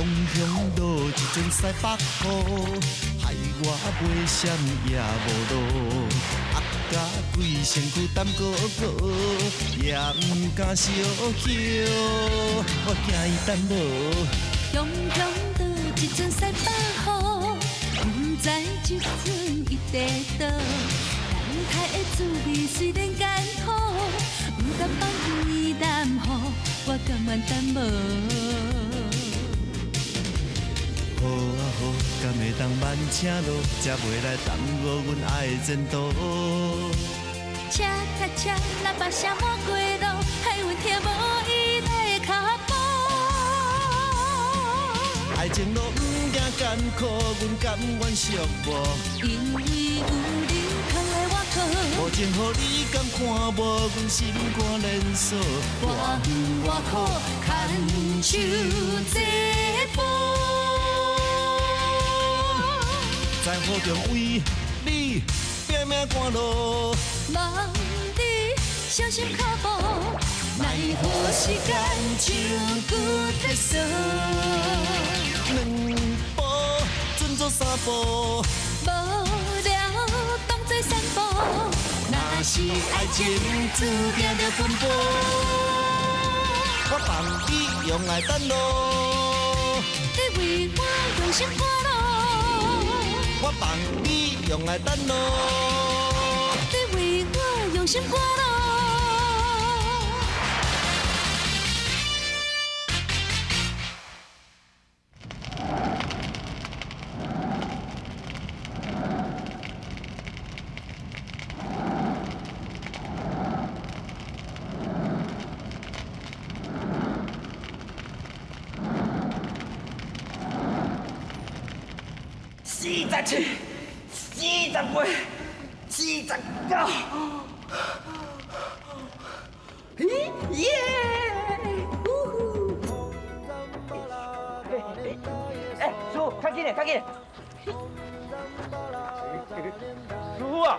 乡路一阵西北雨，害我买啥也无路。压甲规身躯胆高高，也毋敢小叫，我惊伊等无。乡乡路一阵西北雨，不知这阵伊在倒。等待的滋味虽然艰苦，不甘放伊淡雨，我甘愿等无。好啊好，敢会当慢车路，才袂来耽误阮爱的前途。车踏车，喇叭声满过路，害阮听无伊的脚步。爱情路毋惊艰苦，阮甘愿寂寞。因为有你藏在我靠，无情予你敢看无，阮心肝连锁。我远我苦，牵手这步。在雨中为你拼命赶路，望你小心脚步，奈何时间像骨在锁。两步转做三步，无聊当作散步，若是爱情注定着分步。我放你用爱等路，你为我用心赶路。我放你用爱等路，你为我用心赶路。47、48、49，耶！哎，师傅，较紧嘞，较紧嘞！师傅啊，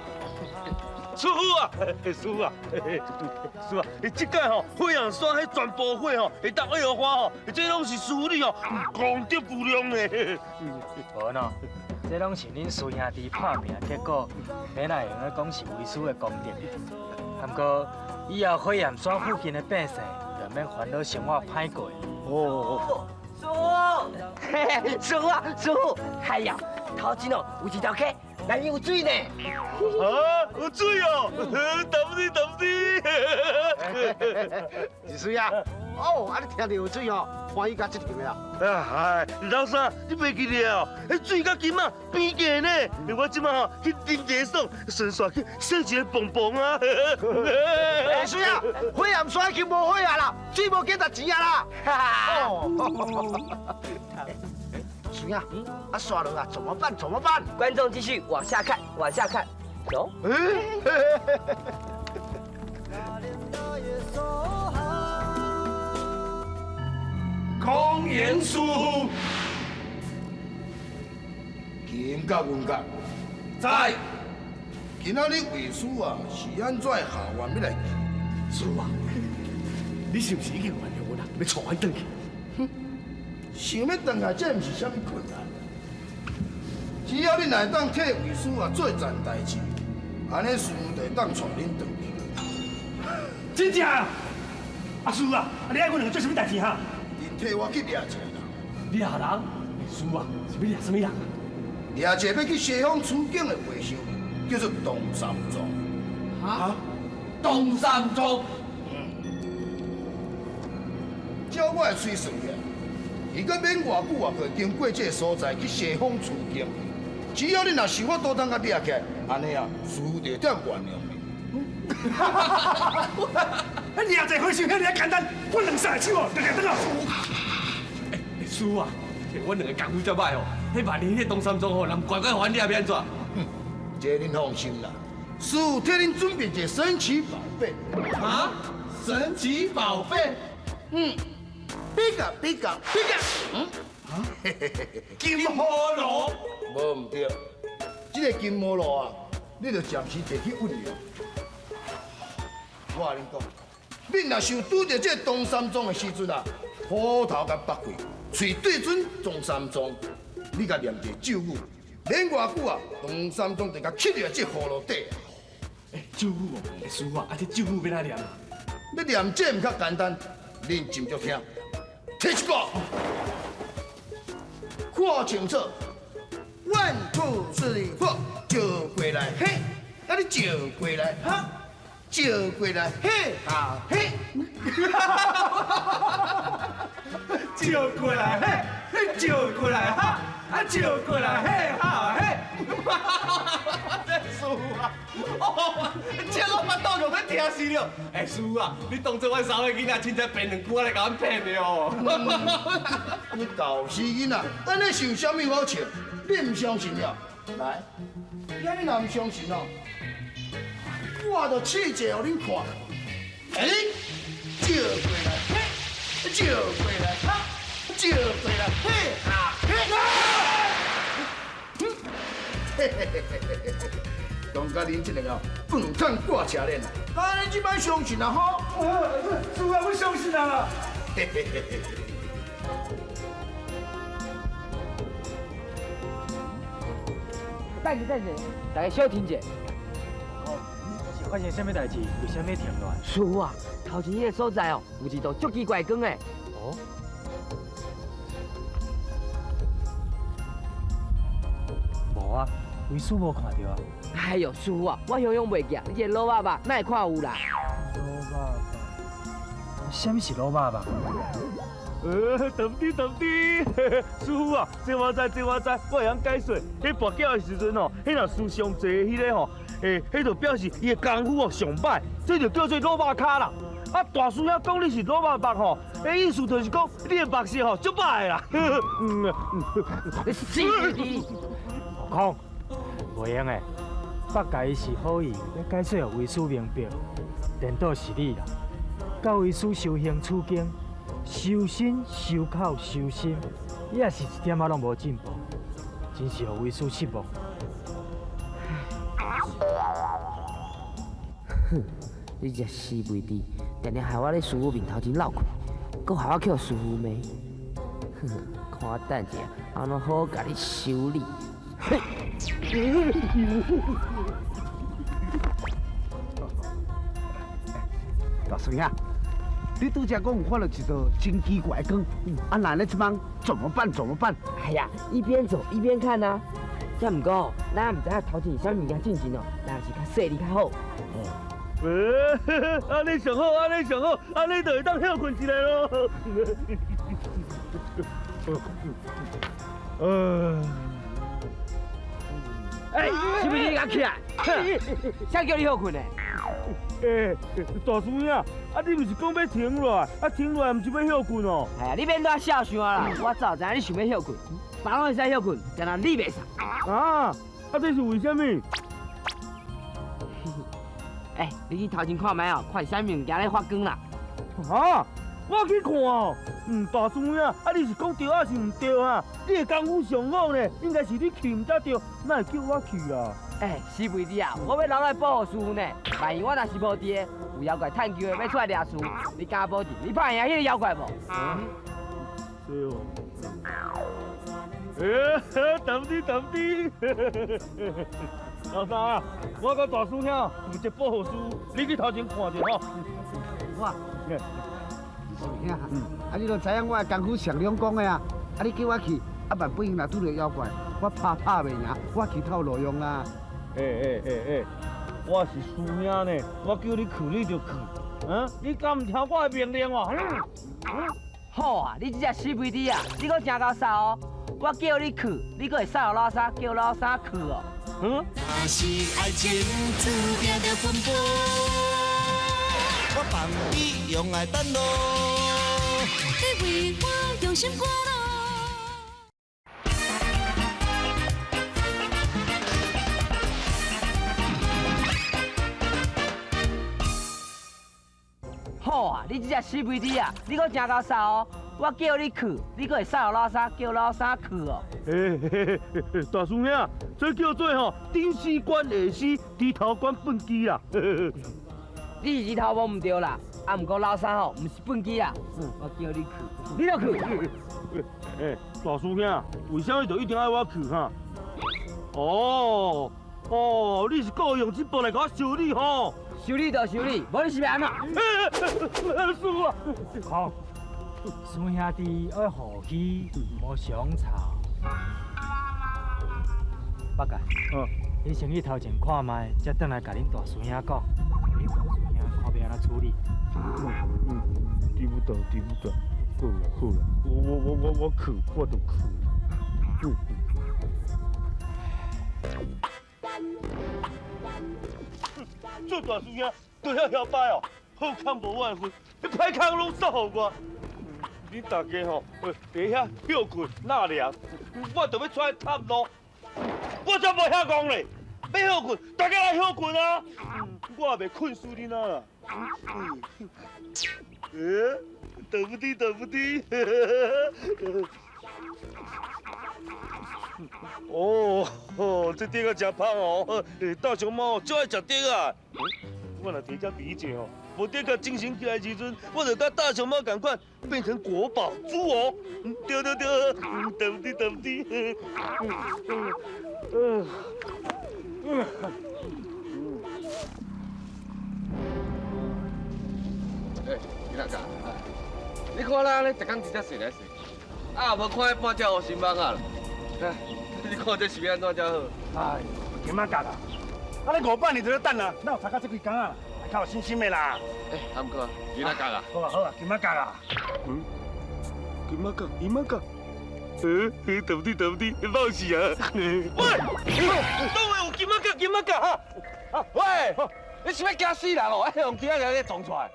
师傅啊，师傅啊，师傅啊，这届吼火焰山迄全部火吼，会当爱花吼，这拢是师傅你吼功德无量的。无喏，这拢是恁师兄弟拍拼结果，免来用咧讲是为师的功德。不过以后火焰山附近的百姓，就免烦恼生活歹过。哦，师傅，师傅啊，师傅，哎呀，头前哦有一条溪，内面有水呢。啊，有水哦，抌你。是水啊！哦，啊你听到有水哦，欢喜甲这条啦。哎，老三，你袂记得哦？迄水甲金啊变价呢，我即马吼去啉茶爽，顺续去耍一个蹦蹦啊！哎，水啊，火焰山已经无火啊啦，水无见值钱啊啦。哦。水啊，啊刷了啊，怎么办？怎么办？观众继续往下看，往下看，走。公言疏，金甲文甲，在。今仔日卫师啊，是安怎下完要来去？师啊，你是不是已经原谅我啦？要带我回去？哼，想要回来，这毋是啥物困难。只要你来当替卫师啊做一件代志，安尼师就会当带恁回去。真正啊！阿叔啊，你爱我两个做什么代志哈？恁替我去掠一个人。掠人？师啊，是要掠什么人啊？掠一个要去西方取经的和尚，叫做东三庄。啊？东三庄？照我的推算呀，伊搁免偌久啊，就经过这个所在去西方取经。只要你若想我多当甲掠起来，安尼啊，师傅就会当原谅你。掠一个和尚，遐尔简单，我两三手哦，就掠得到。师傅啊，我两个功夫遮歹哦，迄万年迄东山庄哦，人乖乖还你还要安怎？这恁放心啦，师傅替恁准备一个神奇宝贝。啊？神奇宝贝？比较，金菠萝？无唔对，这个金菠萝啊，你着暂时别去运用。我甲恁讲，恁若想拄着这东山庄的时阵啊，好头甲拔开，嘴对准东山庄，你甲念一个咒语，免偌久啊，东山庄就甲吸入这葫芦底啊！舅父哦，师傅啊，这舅父要哪念啊？要念这毋较简单，恁斟足听。第一个，看清楚，1、2、3、4，招过来嘿，啊你招过来哈，招过来嘿哈嘿。招过来嘿，招过来哈，啊招过来嘿哈嘿。师傅啊，哦，这我巴肚就要疼死了。师傅啊，你当作我三个囡仔凊彩骗两句，来甲阮骗的哦。你搞死囡仔，安尼是有啥物好笑？你唔相信了？来，今日若唔相信哦，我就试者互恁看。哎，招过来嘿，招过来哈，招过来嘿哈嘿啊！嘿嘿嘿嘿嘿嘿，当甲恁这个哦，不能看挂车链啦。安尼即摆相信啊吼？师傅，我相信啊。嘿嘿嘿嘿。等一，大家小听者。是发生什么代志？为什么停落来？师傅啊，头前迄个所在哦，有一道足奇怪光的。哦。无啊，为师无看到啊。哎呦，师傅啊，我想袂记，你这老爸爸哪会看有啦？老爸爸，什么是老爸爸？等你，师傅啊，这我知，我会晓解说。迄跋筊的时阵吼，迄若输上济迄个吼，迄就表示伊的功夫哦上歹，这就叫做老爸卡啦。啊，大师兄讲你是老爸爸吼，意思就是讲你的目色吼足歹啦。是。悟空，袂用的，八戒是好意要解说为师明白，颠倒是你啦。教为师修行取经。修身、修口、修心，你也是一点仔拢无进步，真是让为师失望。哼，你这死肥猪，定定害我咧师傅面头前闹开，搁害我去师傅骂。哼，看我等下安怎好甲你修理。大师兄。你拄则讲有看到一道真奇怪光，啊，那这帮怎么办？哎呀，一边走一边看啊。这毋过，咱毋知影头前有啥物件进前哦，咱是较细哩较好。安尼上好，安尼就会当休困一下咯。是不是你甲起来？谁叫你休困的？大师兄，你不是讲要停落来？停落来毋是要休困哦？哎呀，你免在笑想啦，我早知影你想要休困，别人会使休困，但係你袂使。这是为什么？你去头前看卖哦，看是啥物件咧发光啦？我去看哦。大师兄，你是讲对还是唔对啊？你的功夫上好呢，应该是你去唔得对，哪会叫我去啊？死肥猪啊！我要留来保护师傅呢。万一我若是无伫个，有妖怪探究的要出来抓师傅，你敢保证？你怕赢迄个妖怪无？对哦。等你。老三啊，我甲大师兄负责保护师傅，你去头前看者吼。我，师兄，啊，你都知影我的功夫上两讲的啊，你叫我去，万不幸若拄着妖怪，我拍袂赢，我去透路用啦。我是师兄呢，我叫你去你就去，你敢唔听我的命令哦？好啊，你这只死肥猪啊，你搁真够骚哦！我叫你去，你搁会扫老三，叫老三去哦。若是爱情注定着奔波，我放你用爱等咯。你为我用心肝咯。好啊，你这只死肥猪啊，你搁真够骚哦！我叫你去，你搁会扫老三，叫老三去哦。大师兄，这叫做顶死关下死，低头关笨鸡啦。你日头无唔对啦，啊，毋过老三毋是笨鸡啊，我叫你去，你就去。大叔兄，为什么就一定爱我去哈？你是故意用这部来给我修理吼？修理就修理，无你是要安怎？师傅啊！好，师兄弟爱和气，莫相吵。八戒，你先去头前看卖，才转来甲恁大师兄讲，恁大师兄看要安怎处理。听不懂。好了，我去，我就去。做大师兄都遐嚣摆哦，好康无我的份，歹康拢扫互我。你大家吼，伫遐休困纳凉，我就要出来探路。我才无遐讲咧，要休困，大家来休困啊！我也袂困死你啦。对不起。这碟个真芳哦，大熊猫最爱食碟啊。我若提遮比者哦，无碟个精神起来时阵，我就甲大熊猫同款，变成国宝猪哦。对，对不起。你哪干？你看咱咧，逐工直接睡来睡，无看迄半只乌心梦啊啦！你看这是要安怎才好？哎，今仔夹啦，你500年就咧等啊，哪有差到这几工啊？还较有信心的啦。阿毋过，你哪夹啦？好啊，今仔夹啦。今仔夹。对不起，放肆啊！喂，都会有今仔夹哈！喂，你是要惊死人哦？用今仔夹咧撞出来？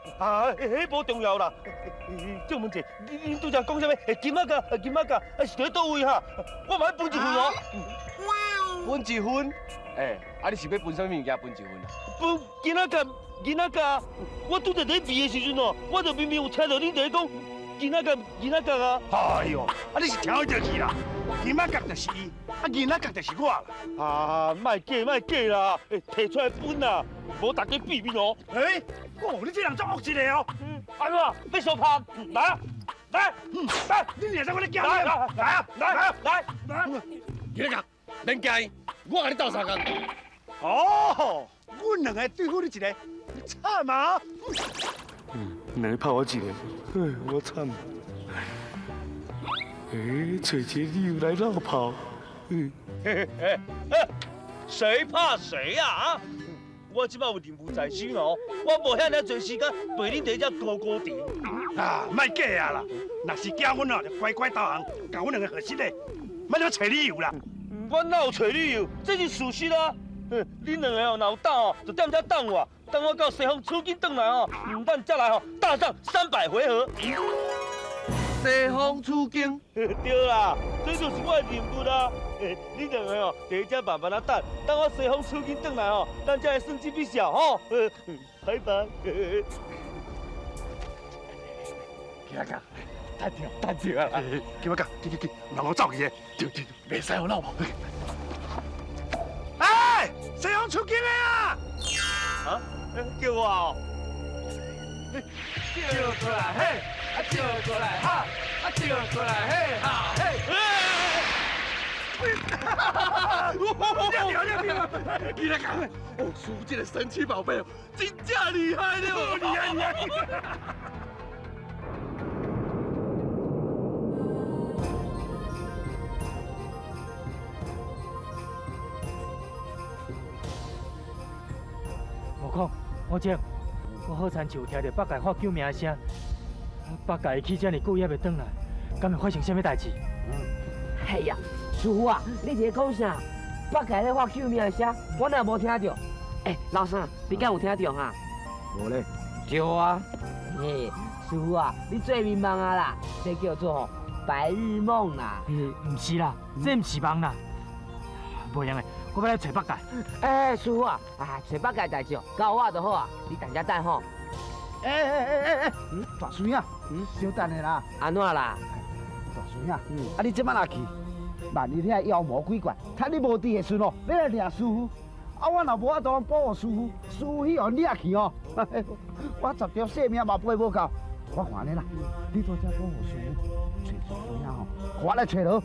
迄无重要啦。郑文姐，你拄则讲啥物？今仔夹，是伫倒位哈？我嘛要分一份哦。分一份？你是要分啥物物件分一份啊？分今仔夹，我拄则伫比的时阵哦，我就明明有听到你伫讲今仔夹啊！哎呦，你是听对去啦？今仔夹就是伊，今仔夹就是我啦。莫假啦，摕出来分啦，无大家比比哦。你这人足恶质的哦。安怎？要相拍？来！你俩在我咧惊来！今仔夹，免惊，我甲你斗相共。阮两个对付你一个，惨嘛！两个拍我一个，我惨。找一个理由来闹跑。谁怕谁呀？我即摆有任务在身哦，我无遐尔多时间陪恁在遮高甜。莫假啊啦！若是惊阮哦，就乖乖投降，甲阮两个合适的，莫再找理由啦。我哪有找理由？这是事实啊！恁两个哦，若有胆哦，就踮遮等我，等我到西方出境转来哦，咱再来哦，大战300回合。西方出境？对啦，这就是我的任务啦。你两个哦，在遮慢慢啊等我西方出境转来哦，咱才会算这笔账吼。拜拜。今仔夹，等着啊！今仔夹，去，让我走去的，对，袂使有闹跑。西方出境的啊！叫我哦。叫过来嘿，叫过来哈，叫过来嘿哈嘿。你来讲，叔这个神奇宝贝哦，真正厉害了，厉害！悟空，我姐，我好亲像听到八戒喊救命声，八戒去遮尔久也袂转来，敢会发生什么代志？哎呀，师傅啊，你在讲啥？八戒咧发救命声，我哪无听到？老三，你敢有听到哈？无咧，对啊。嘿，师傅啊，你做迷梦啊啦，这叫做白日梦啦。唔是啦，这唔是梦啦。无用的，我要来找八戒。师傅啊，找八戒代志哦，交我就好啊，你等下等吼。大师兄，稍等下啦。安怎啦？大师兄，你即摆哪去？万一遐妖魔鬼怪，趁你无伫的时候，你来掠师傅。我若无法度保护师傅，师傅去互掠去哦，我10条性命嘛赔无够。我看你啦，你到这帮我师傅找师兄吼，我来找落。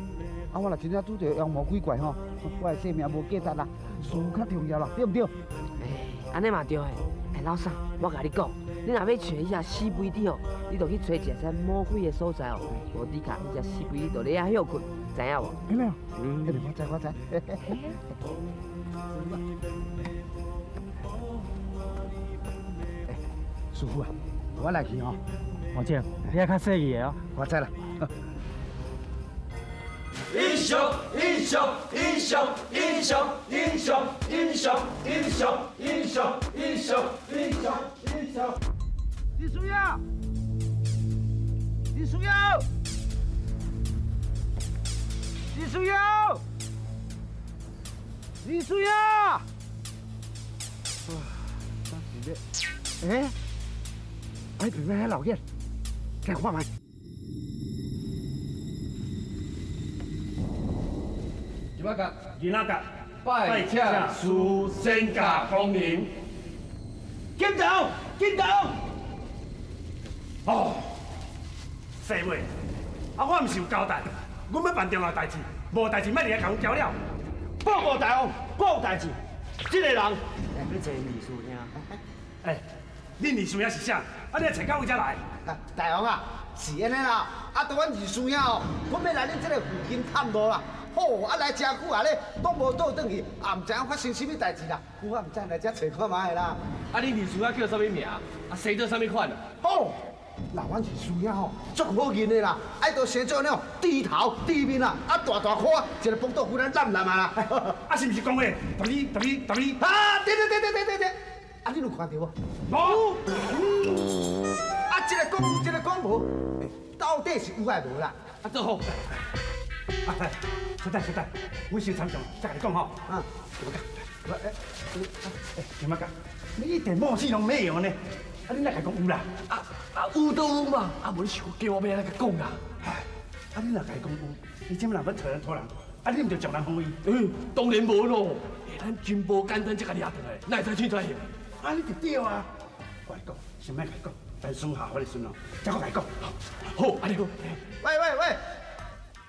啊，我若真正拄着妖魔鬼怪吼，我的性命无价值啦，师傅较重要啦，对不对？安尼嘛对诶。老三，我甲你讲，你若要找迄只死肥猪哦，你着去找一只摸鬼的所在哦，无底下迄只死肥猪着咧遐休困，知影无？有没有？我知。师傅啊，我来去吼。王姐，你要较细意哦。我知啦。英雄，英雄，英雄，英雄，英雄，英雄，英雄，英雄，英雄，英雄，英雄。李书耀，李书耀，李书耀，李书耀。哇，真是的。哎，哎，旁边迄老爷，给我看卖。今仔日拜请师仙驾光临。紧走，紧走！哦，细妹，我毋是有交代，阮要办重要代志，无代志莫来甲阮交了。报告大王，我有代志。这个人，你找李师兄。哎，恁二师兄是啥？啊，你找到位才来？大王啊，是安尼啦。啊，到阮二师兄哦，阮要来恁这个附近探路啦。哦，啊来真久啊咧，都无倒转去，也唔知影发生什么代志啦。我唔知来这找看卖啦。啊，你二师兄叫什么名？啊，生做什么款啊？哦，那阮二师兄吼，足好认的啦，爱到生做那种低头低面啦，啊大大块，一个风度忽然烂烂啊啦。啊，是毋是讲话？答你。啊，对，啊你有看到无？无。啊，一个讲有，一个讲无，到底是有还无啦？啊，做好。啊，小弟，阮先参详，再甲你讲吼。啊，怎么讲？你一点默契拢没有呢？啊，你哪甲讲有啦？有都有嘛，无你想叫我要来甲讲啦？啊，你哪甲讲有？你怎么若要找人？啊，你毋着将人好意？当然无咯，咱真无简单，才甲你压倒来，哪会知凊彩用？啊，你就对啊！我来讲，先莫甲伊讲，等孙下我来孙咯，再我甲伊讲。好，安尼好。喂，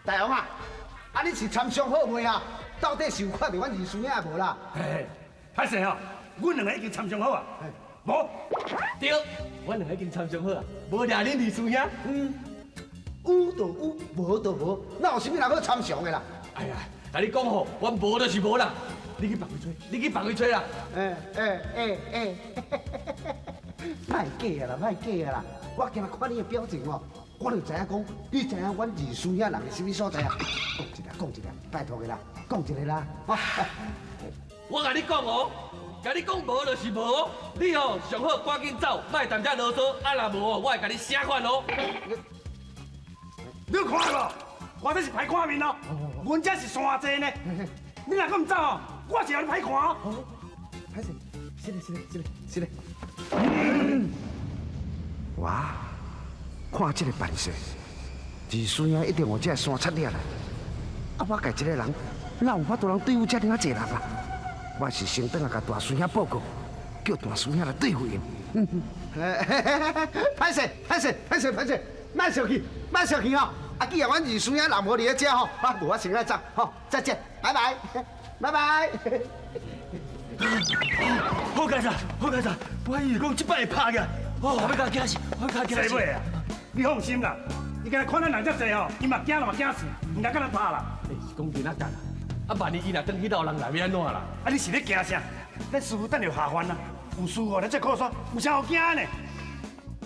大王啊，啊你是参详好未啊？到底是有看到阮二师兄无啦？歹势吼，阮两个已经参详好啊。无？对，阮两个已经参详好啊，无掠恁二师兄。有就有，无就无，哪有啥物人好参详的啦？哎呀，甲你讲吼，阮无就是无啦。你去别位吹啦。卖假啦，我今日看你的表情哦，我就知影讲，你知影阮二师兄人是啥物所在啊？讲一个，拜托的啦，讲一个啦。我甲你讲哦，甲你讲无就是无，你哦上好赶紧走，莫谈遮啰嗦，啊若无哦，我会甲你声款哦。你有看无？我这是歹看面哦，阮这是山济呢。你若搁唔走哦，我是让你歹看哦。歹势，是嘞。哇，看这个办事，二师兄一定有这山贼了啦。啊，我家一个人，哪有法度通对付这尔济人啊？我是先转来甲大师兄报告，叫大师兄来对付因。歹势，莫生气哦！啊，既然阮二师兄人无伫咧遮吼，无我先来走，吼，再见，拜拜。好家仔，我以为讲即摆会拍个，我要甲惊死，细妹啊，你放心啦，伊今日看咱人遮济吼，伊嘛惊死，唔敢甲咱拍啦。是讲真啊干啦，啊万一伊若转去老人内要安怎啦？啊，你是咧惊啥？咱师傅等着下凡啦，有师傅咧这靠山，有啥好惊呢？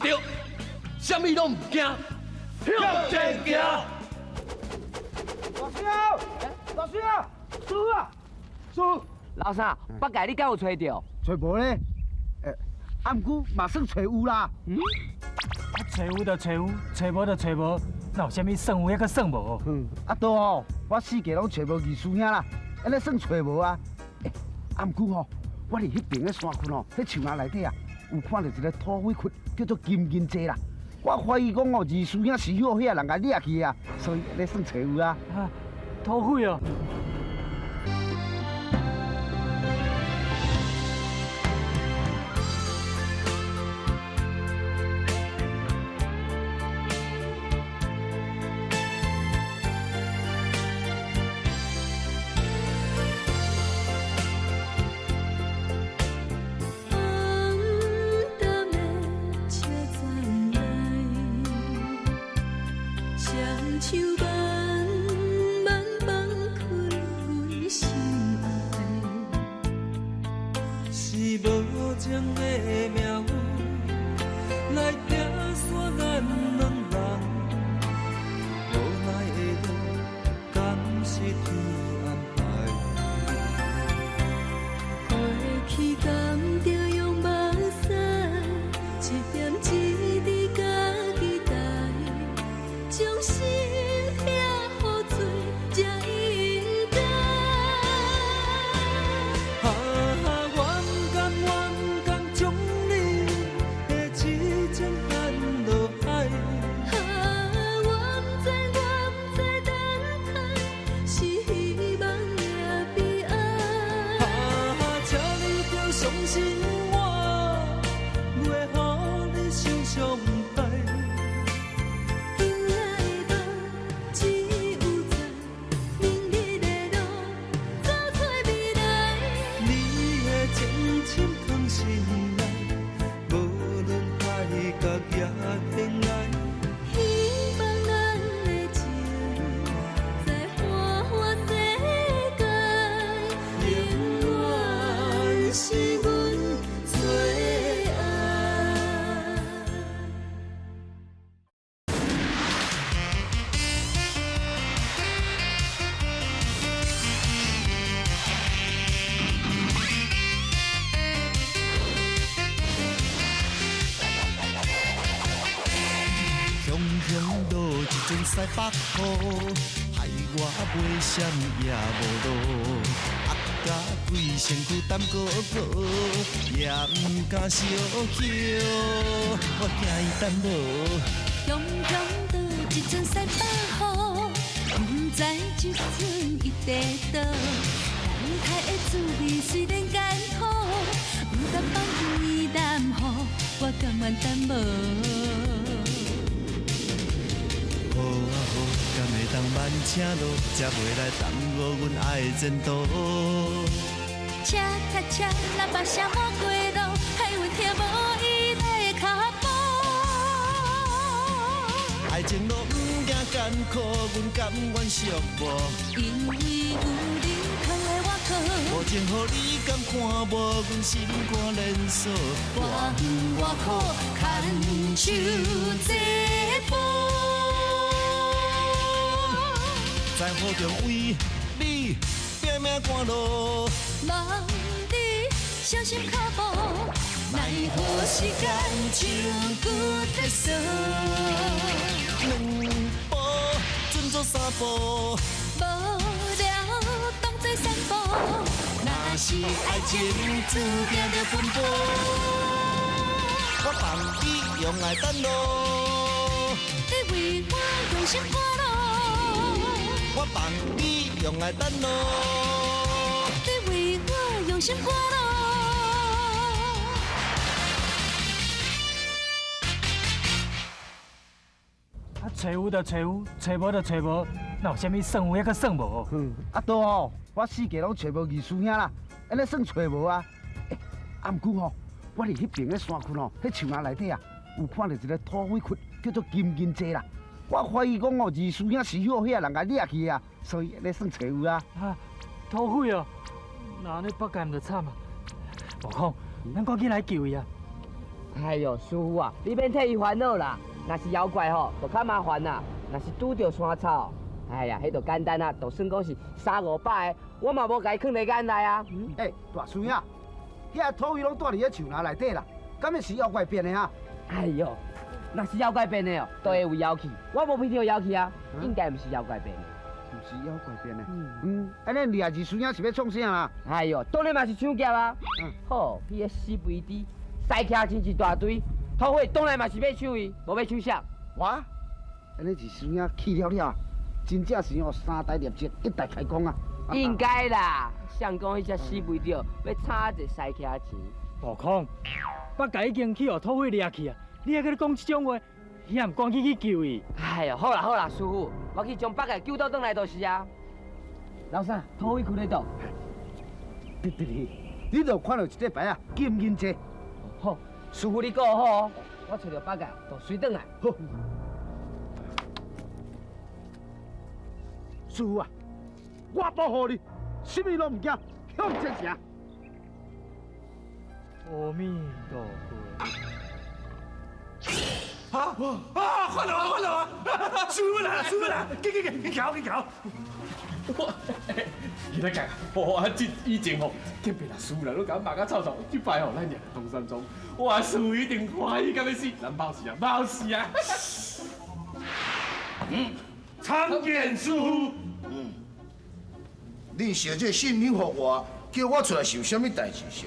对，啥物拢唔惊，向前行。大师兄，师傅。老三，北界你敢有找着？找无咧，啊，毋过嘛算找有啦。找有就找有，找无就找无，哪有啥物算有还阁算无？啊对哦，我四界拢找无二师兄啦，安尼算找无啊？啊，毋过吼，我伫迄边个山区哦，迄树林内底啊，有看到一个土匪窟，叫做金银济啦。我怀疑讲哦，二师兄是许遐人甲掠去啊，所以安尼算找有啊。土匪哦。是天安排。过去甘着用目屎，一点一滴甲期待，将心痛好做才应该。冤甘将你的痴情牵落海。我不知等待是希望也悲哀。请你着相信我，袂予你受伤害。今仔的梦只有在明日的路走出未来。你的情深藏心内，无论海角也天涯。希望咱的情在花花世界，永远是阮最爱。雄雄路一阵西北雨，害我袂闪也无路。压甲规身躯胆高高，也毋敢小叫，我惊伊等无。雄雄倒一阵西北雨，不知这阵伊在倒。等待的滋味虽然艰苦，不甘放弃淡雨，我甘愿等无。好啊好，敢会当慢车路，才袂来耽误阮爱的前途。车卡车，喇叭声满过路，害阮听无伊的脚步。爱情路毋惊艰苦，阮甘愿寂寞。因为有你藏在我靠，无情予你敢看无，阮心肝连锁。我远我苦，牵手这步。在雨中为你拼命赶路，望你小心脚步，奈何时间像骨在锁。两步转做三步，无聊当作散步，若是爱情注定着奔波。我放你用爱等路，你为我用心赶路，我放你用爱等路。你为我用心赶路。啊，找有就找有，找无就找无，哪有啥物算有，还阁算无？都吼，我四界拢找无二师兄啦，安尼算找无啊？啊，毋过吼，我伫迄边个山区吼，迄树林内底啊，有看到一个土匪窟，叫做金银济啦。我怀疑讲哦，二师兄是许遐人甲掠去啊，所以安尼算找有啊。啊，土匪哦，那安尼北界毋就惨啊？悟空，咱赶紧来救伊啊！哎呦，师傅啊，你免替伊烦恼啦。若是妖怪吼，就较麻烦啦。若是拄着山草，哎呀，迄就简单啊，就算讲是3、5百个，我嘛无甲伊囥在眼内啊。大师兄，遐土匪拢住伫遐树林内底啦，敢会是妖怪变的啊？哎呦，若是妖怪变的哦，都会有妖气。我无闻到妖气啊，应该毋是妖怪变的。毋是妖怪变的。安尼你二师兄是要创啥啦？哎呦，当然嘛是抢劫啊。好，迄个死肥猪，塞徛真一大堆。土匪当然嘛是要抢伊，无要抢啥。我，安尼二师兄去了了，真正是哦3代业绩1代开工啊！应该啦，想讲迄只死肥猪要差一塞徛钱。悟空，北界已经去互土匪掠去啊！你还搁咧讲这种话，也毋赶紧去救伊。哎呦，好啦好啦，师傅，我去将北界救倒转来就是啊。老三，土匪去咧倒？对，你就看到一块牌啊，金银济。好，师傅你顾好哦，我找到北界就随转来。好。师傅啊，我保护你，什么拢唔惊，向前行。阿弥陀佛。看到啊！师傅来了，师傅来了，给，你瞧。我，伊来讲，我以前吼，隔壁那师傅人都甲我骂甲臭臭，这摆吼，咱入东山庄，我师傅一定欢喜到要死，咱冇事啊，冇事啊。参见师傅。恁写这信恁给我，叫我出来是有啥物代志是？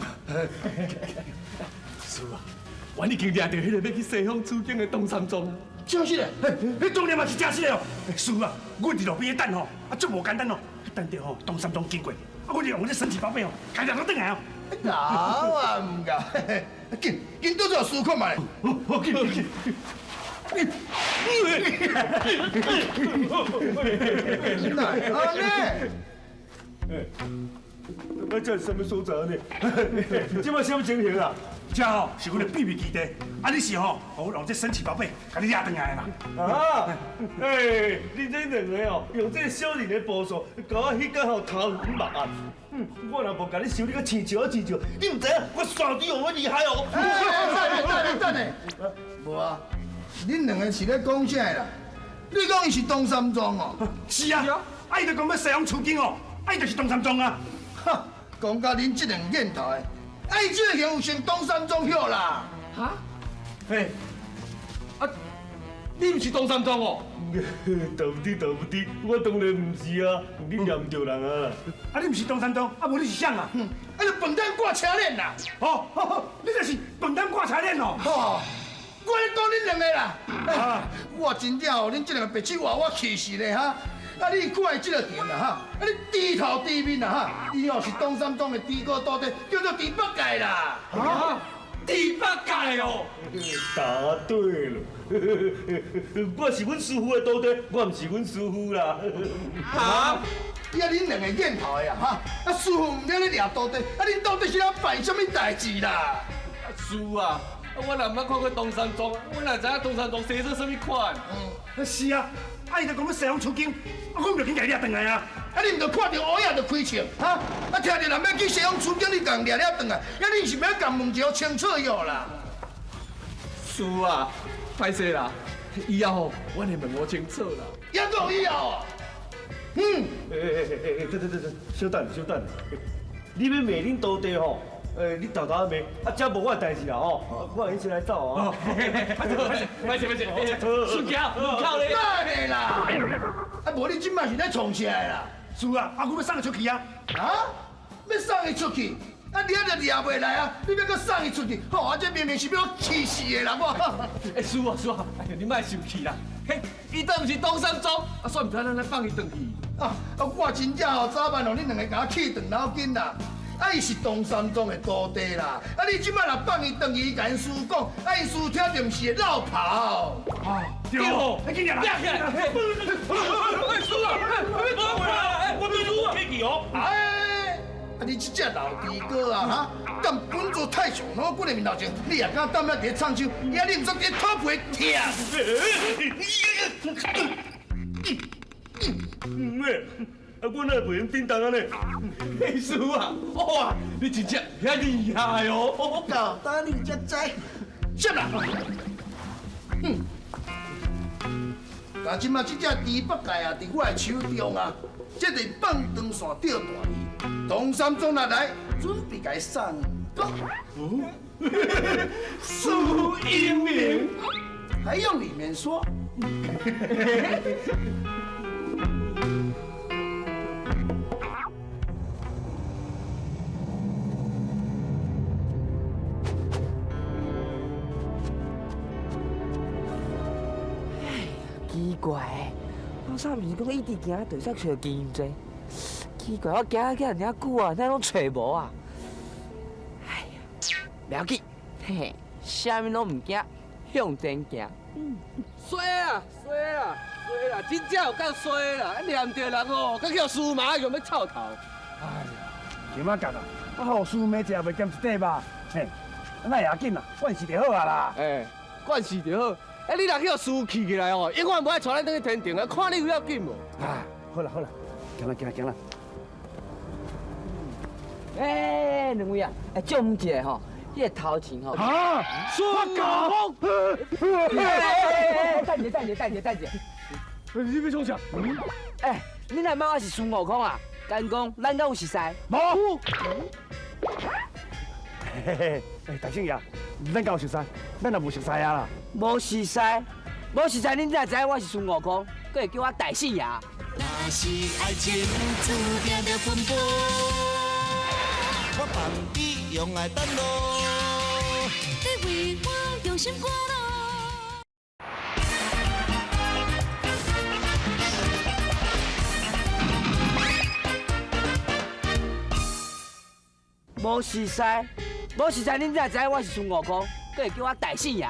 师傅啊，我已经掠到迄个要去西方取经的东山庄啊。真是嘞，迄当然嘛是真实的哦。师傅啊，我伫路边等吼，足无简单哦，等着吼东山庄经过，我就用这神奇宝贝哦，家己拿倒来哦。搞啊唔搞，紧倒做师傅看卖。好紧。哪安尼？我这是什么所在呢？这嘛什么情形啊？这吼是阮的秘密基地，啊你是吼，我用这神奇宝贝，甲你抓回来啦。啊，哎，恁这两个哦，用这小人的步数，搞我迄个吼头晕目暗。我若无甲你收，你个青椒，你唔知影我山猪有厉害哦。等下，无啊，恁两个是咧讲啥啦？你讲伊是东山庄哦？是啊，啊伊就讲要西洋取经哦，啊伊就是东山庄啊。哈，讲甲恁这两眼头的，啊伊这个型有成东山庄晓啦？哈？嘿，啊，你唔是东山庄哦？对不对，我当然唔是啊，你念唔着人啊。啊，你唔是东山庄，啊无你是啥啊？啊就笨蛋挂车链啦！哦，你就是笨蛋挂车链哦。哦，我咧讲恁两个啦。啊，我真正哦，恁这两个白痴话我气死咧哈！啊，你看这个店啦哈，啊你低头低面啦哈，伊哦是东山庄的猪哥倒地，叫做猪八戒啦。啊，猪八戒哦。答对了，我是阮师傅的徒弟，我唔是阮师傅啦。啊？呀，恁两个眼头的啊哈！啊，师傅唔了咧掠倒地，啊恁到底是咧办什么代志啦？师傅啊，我若毋捌看过东山庄，我哪知影东山庄生做什么款？是啊，啊伊就讲要西洋取经，啊我唔就紧家掠转来啊。啊，你唔着看到乌鸦就开枪，哈！啊，听到人要去西洋取经，你共掠了转来，呀，你是不是要共问一个清楚哟啦？师傅啊，歹势啦，以后吼，我会问我清楚啦。也够以后啊！等，稍等，你要骂恁徒弟吼？你偷偷骂，啊，这无我的代志啦吼，我先来走啊。歹势，顺桥，靠咧。哪啦？啊，无你今摆是咧创啥啦？是啊，啊我要送伊出去啊。啊？要送伊出去？啊，掠就掠袂来啊！你要搁送伊出去？吼，啊，这明明是要我气死的啦我！师傅啊，哎呀，你莫生气啦。嘿，伊都毋是东山庄，啊，算唔知咱来放伊转去。啊，我真正吼早办哦，恁两个甲我气断脑筋啦！啊，伊是东山庄的徒弟啦！啊，你即摆若放伊转去，甲因师傅讲，啊，因师傅听着毋是会闹跑。对哦，你紧点来。师傅啊，我对你客气哦。哎，啊，你这只老猪哥啊，哈，敢本座太上老骨的面头前，你也敢担了伫唱秋，也你唔说伫土皮跳。我哪袂用叮当啊呢？师傅啊，哇，你真正遐厉害哦！搞打你才知，接啦！但即马这只猪八戒啊，伫我的手中啊，这个放长线钓大鱼，东山庄来来，准备甲伊送走。苏英明，还用里面说？奇怪，我啥毋是讲一直行就煞找金济？奇怪，我行啊行尔久啊，哪拢找无啊？哎呀，不要紧，嘿嘿，啥物拢毋惊，向前行。衰啊，真正有够衰啦！念着人哦，佮叫司马用要臭头。哎呀，今仔日啊，啊好师妹食袂减一块吧？嘿，那也要紧啦，惯势就好啊啦。哎，惯势就好。哎，你若去互师傅气起来哦，永远无爱带咱转去天庭啊！看你有要紧无？啊，好啦，行啦。哎，两位啊，哎，借阮一个吼，迄个头前吼。啊，孙悟空！等者，你要创啥？哎，你若骂我是孙悟空啊？敢讲咱敢有熟识？无。嘿嘿，大圣爷，咱敢有熟识？咱也无熟识啊啦。无熟识，无熟识，恁才知我是孙悟空，佫会叫我大圣爷。若是爱情注定着奔波，我放你用爱等路，你为我用心过路。无熟识，无熟识，恁才知我是孙悟空，佫会叫我大圣爷。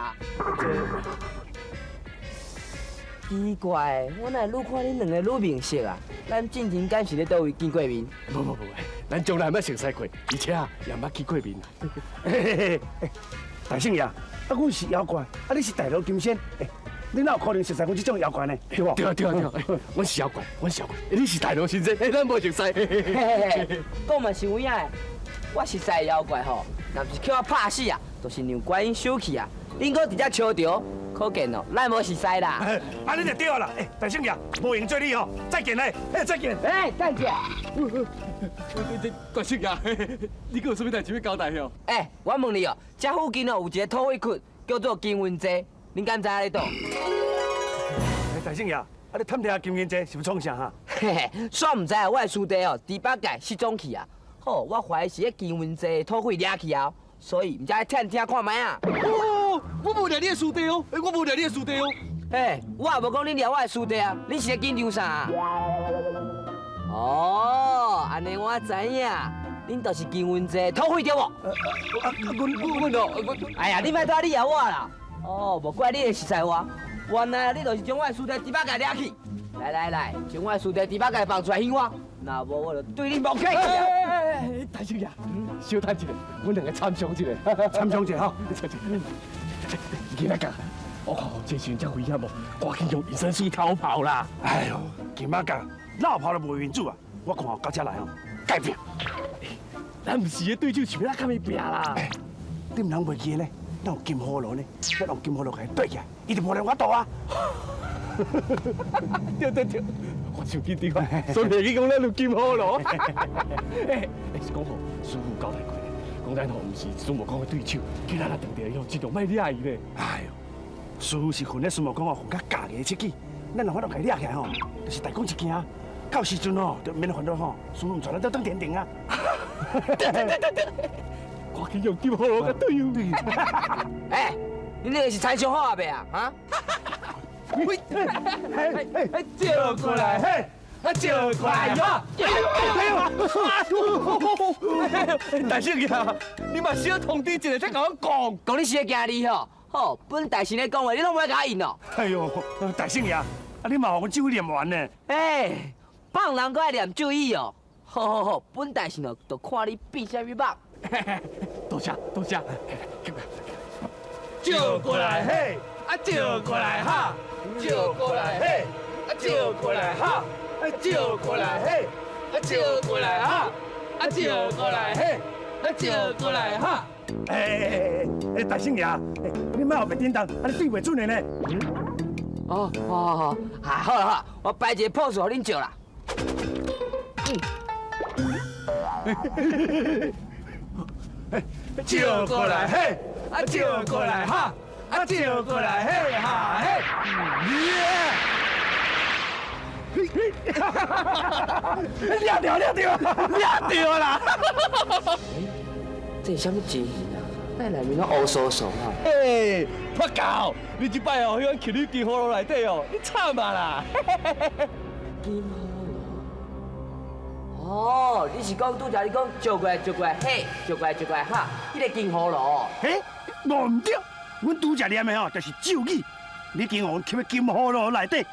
奇怪，我哪会愈看恁两个愈面熟啊？咱进前敢是咧倒位见过面？无，咱从来毋捌熟识过，而且也毋捌见过面。嘿，大圣爷，阮是妖怪，你是大罗金仙，你哪有可能熟识阮这种妖怪呢？对无？对，阮是妖怪，你是大罗先生，咱无熟识。讲嘛是有影的，我熟识的妖怪吼，若不是叫我拍死啊，就是让观音收去啊。恁搁直接笑着，可见哦，咱无熟识啦。你就对啦，大圣爷，无闲做你吼，再见嘞，再见。再见。大圣爷，你搁有啥物代志要交代哦？我问你哦，这附近哦有一个土匪窟，叫做金云街，恁敢知影咧倒？大圣爷，你探听金银街是要创啥哈？煞唔知啊，我的师弟哦，第八届失踪去啊。好，我怀疑是迄金云街土匪掠去啊，所以唔知听看卖啊。我无掠你的师弟哦，我无掠你的师弟哦。我也无讲恁掠我的师弟啊，恁是咧紧张啥？哦，安尼我知影，恁就是金云街土匪对无？阮哦，哎呀，你莫再掠我啦！哦，无怪你会熟悉我，原来你就是将我的师弟第八届掠去。来，将我的师弟第八届放出来还我，若无我就对你无客气啊！大圣爷，小等一下，阮两个参详一下，参详一下哈。今仔个，我看这时阵真危险无，赶紧用隐身术逃跑啦！哎呦，今仔个绕跑都无面子啊！我看到这来哦，改变。咱不是咧对手，是要甲伊拼啦。你唔通袂记呢？咱有金葫芦呢，咱用金葫芦给伊对起来，伊就无来我度啊！对，我手机电话，所以你讲咱有金葫芦。是讲好，师傅交代过咧，讲咱吼唔是孙悟空的对手，叫咱来定定用，尽量莫掠伊咧。哎呦，师傅是训咧孙悟空混甲假嘅出去，咱若法度给掠起来吼，就是大功一件。到时阵吼，就免烦恼吼，师傅唔带咱倒当点点啊。对，赶紧用金葫芦甲对用对。你那个是猜想好啊未啊？啊？借过来，借过来呀！大圣爷，你嘛小通知一下，才甲我讲。讲你是咧惊你吼，好，本大神咧讲话，你拢袂甲我应哦。哎呦，大圣爷，你嘛我酒念完呢？放人搁爱念注意哦。好，本大神哦，就看你变啥物梦。多谢。借过来嘿，借过来哈，借过来嘿，借过来哈，借过来嘿，借过来哈，借过来嘿，借过来哈。大圣爷，你莫后白叮当，你对袂准的呢。好，好，我摆一个 pose 互恁照啦。借过来嘿，借过来哈，借过来嘿哈嘿。掠到啦！这是啥物情形啊？那内面拢乌酥酥啊！破狗，你这摆哦，迄个去你金葫芦内底哦，你惨啊啦！金葫芦？哦，你是讲拄则你讲招过来嘿，招过来哈，迄个金葫芦？我唔对，阮拄则念的吼，就是咒语。你今互吸喺金葫芦内底，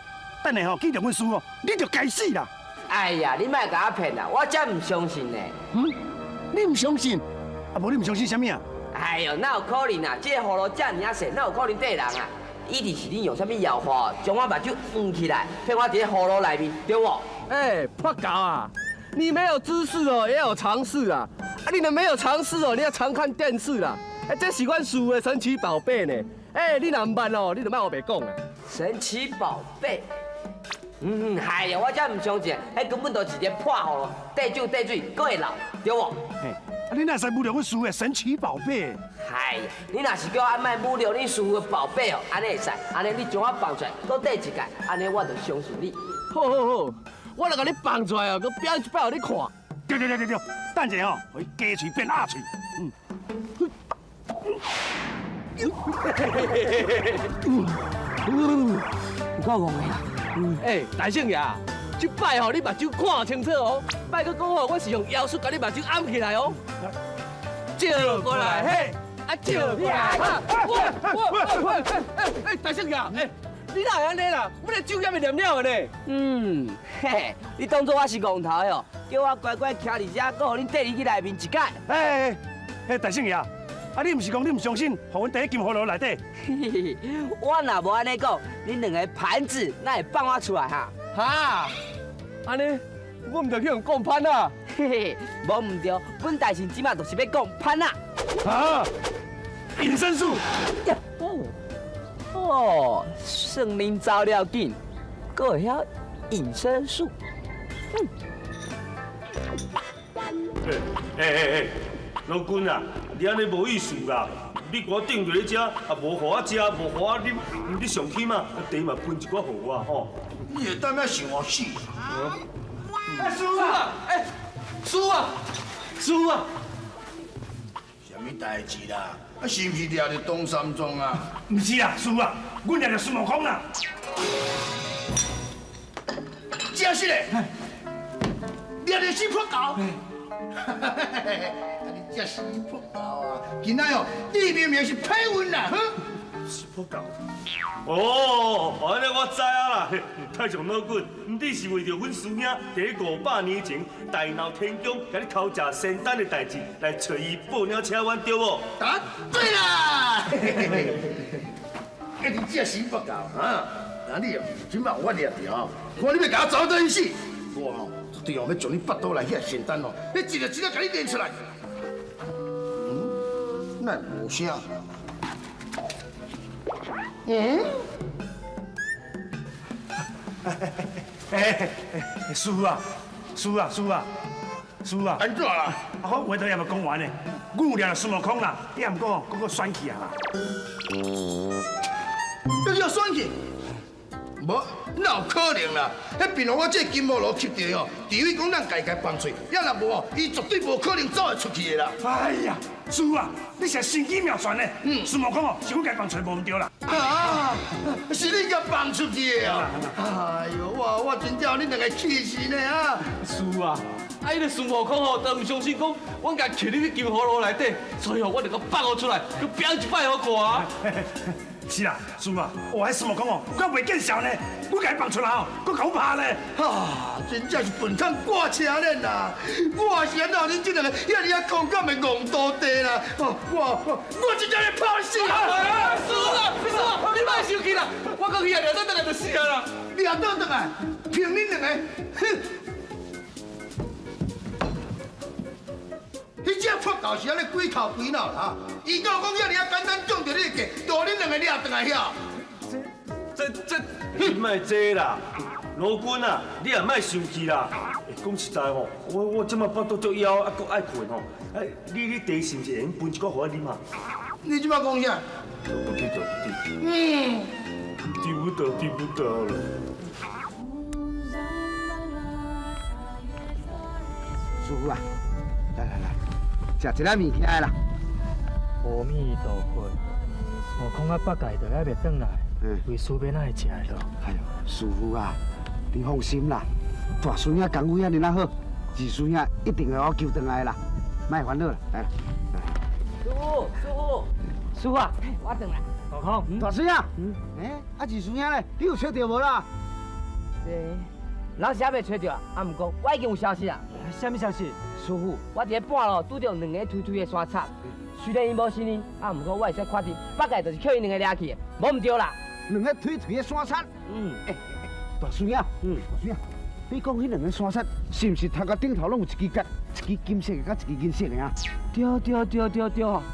等下吼见到阮师傅，你就该死啦！哎呀，你莫甲我骗啦，我真唔相信呢。你唔相信？无你唔相信啥物啊？哎呦，哪有可能啊？这个葫芦这尔细，哪有可能对人啊？一定是你用啥物药法，将我目睭捂起来，骗我伫咧葫芦内面，对不？破狗啊！你没有知识哦，也有常识啊！你若没有常识哦，你要常看电视啦。这是阮师父的神奇宝贝呢。你若唔捌哦，你就莫我白讲啊。神奇宝贝，哎呀，我才唔相信，迄根本就是一个破货，地酒地水，搁会老，对无？嘿，你哪使侮辱阮师傅的神奇宝贝？哎呀，你若是叫我莫侮辱你师傅的宝贝哦，安尼会使，安尼你将我放出来，搁第一届，安尼我就相信你。好好好，我来甲你放出来哦，搁表演一摆互你看。对，等者哦，互伊鸡喙变鸭喙。够戆的啦。哎，大圣爷，这摆吼你目睭看清楚哦，摆搁讲吼我是用妖术甲你目睭掩起来哦。照过来，嘿，照过来，喂，大圣爷，你哪会安尼啦？我的酒也未念了呢。嘿，你当作我是戆头哟，叫我乖乖徛伫遮，搁互恁缀你去内面一解。大圣爷，你毋是讲你毋相信，互阮第一金葫芦内底？我若无安尼讲，恁两个盘子哪会放我出来哈？哈，安尼我唔着去用讲盘啊？无唔对，本大神即马就是要讲盘啊！啊，隐身术。圣灵走了紧，搁会晓隐身术。老君啊，你安尼无意思啦！你给我顶在咧遮，啊无互我食，无互我啉，你上起嘛，茶嘛分一寡互我吼。你会当遐想我死？师傅啊，师傅啊，师傅啊！什么代志啦？是毋是掠着东山庄啊？毋是啦，师傅啊，阮掠着孙悟空啦。真是嘞，掠着死破狗。你这死破狗啊！今仔哦，你明明是骗阮啦，哼！死破狗。哦，安尼我知啊啦，太上老滚，你是为着阮师兄伫500年前大闹天宫，甲你偷食仙丹的代志来找伊报鸟请阮对无？答对啦！你这死破狗啊！那你哦，今晚我掠着，看你要甲我走到死，我哦，对哦，要从你腹肚内遐仙丹哦，你一个一个甲你练出来。那无声。师傅啊，安怎啦？我话都还没讲完呢。阮有掠着孙悟空啦，你也毋讲，搁选去啊啦。你要选去？无，哪有可能啦？迄边我这金毛罗吸着哦，除非讲咱家放嘴，要若无哦，伊绝对无可能走会出去的啦。哎呀，师傅啊，你是神机妙算呢。孙悟空哦，是阮家放出无毋对啦。啊，是你甲放出去的哦。哎呦，我真叫你两个气死呢啊！师傅啊，伊个孙悟空吼，都唔相信讲，阮家藏入去金葫芦内底，所以吼，我就甲放我出来，佮表演一摆好看啊。是啦，师傅啊，迄孙悟空哦，我袂见笑呢，我家放出来哦，佮甲我拍呢。真正是笨蛋挂车链啦！我是安怎恁这两个遐尔啊空间的戆土地啦！我真正要跑死啊！师傅，你莫生气啦，我讲去啊，掠倒倒来就死啊啦！掠倒倒来，凭恁两个，哼！迄只破狗是安尼鬼头鬼脑啦！伊甲我讲遐尔啊简单撞着你的计，就恁两个掠倒来遐。你莫这啦，老君啊，你也莫生气啦。讲实在吼，我即马腹肚足枵，啊，搁爱困吼。你茶是毋是会分一寡互我啉啊？你即马讲啥？丢不到了。师傅啊，来，食一粒物件啦。阿弥陀佛，悟空啊，八戒就还袂转来，为师要哪会食咯？哎呦，师傅啊，你放心啦，大孙仔功夫遐尼啊好，二孙仔一定会我救回来啦，莫烦恼啦，来啦。师傅啊，我转来。悟空，大孙仔，二孙仔咧，你有找到无啦？老师还袂找着，啊，毋过我已经有消息啦。什么消息？师傅，我伫咧半路拄着两个推的山贼，虽然伊无声音，啊，毋过我会使确定，八戒就是叫伊两个掠去的，无毋对啦。两个推的山贼？大孙仔，大孙仔，你讲迄两个山贼是毋是头壳顶头拢有一支角，一支金色的，甲一支银色的啊？对，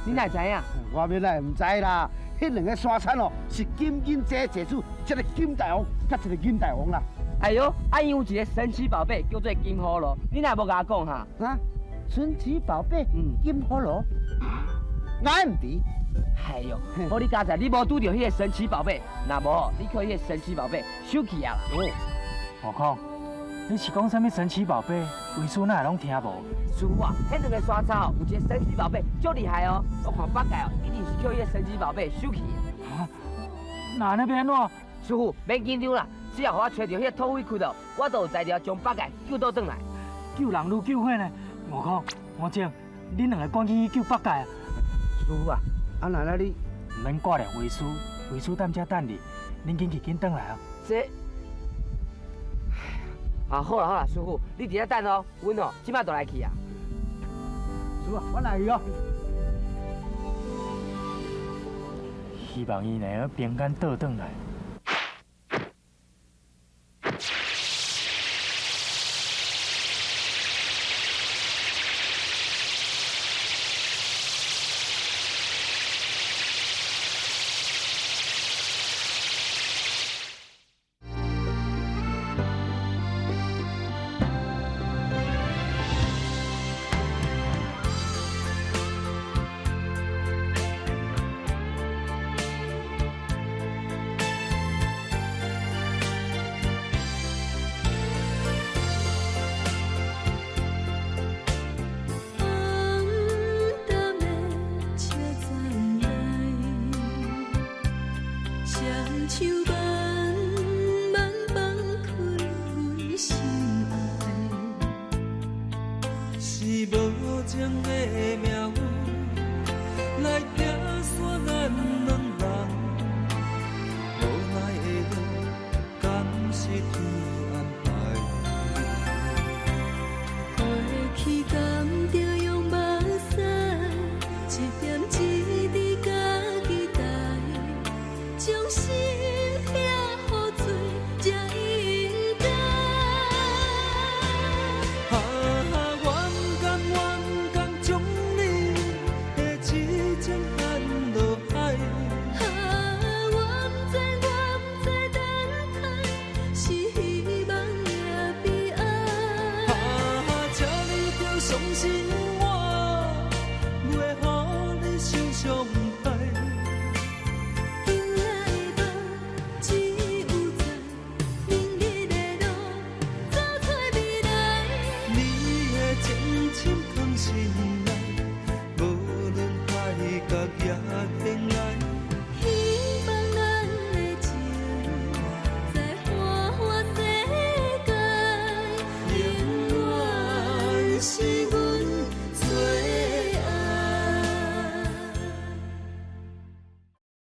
你哪会知影？我要来毋知啦，迄两个山贼哦，是金银坐主，一个金大王，甲一个银大王啦。哎呦，因有一个神奇宝贝叫做金葫芦，你若无甲我讲哈？啊，神奇宝贝，金葫芦，我唔知。哎呦，好你刚才你无拄着迄个神奇宝贝，若无你靠迄个神奇宝贝收去啊啦。悟空，你是讲什么神奇宝贝？为师哪会拢听无？师傅啊，迄两个山草有一个神奇宝贝，足厉害哦！我看八戒哦，一定是靠迄个神奇宝贝收去的。啊，那要安怎？师傅，免紧张啦，只要互我找到迄个土匪窟哦，我就有材料将八戒救倒转来。救人如救火呢？悟空、吴正，恁两个赶紧去救八戒啊！师傅啊，啊奶奶你唔免挂念为师，为师踮遮等你，恁紧去紧转来哦。这，啊好啦好啦，师傅，你伫遐等哦，阮哦即摆就来去啊。师傅啊，我来去哦。希望伊能够平安倒转来。是无情的命运。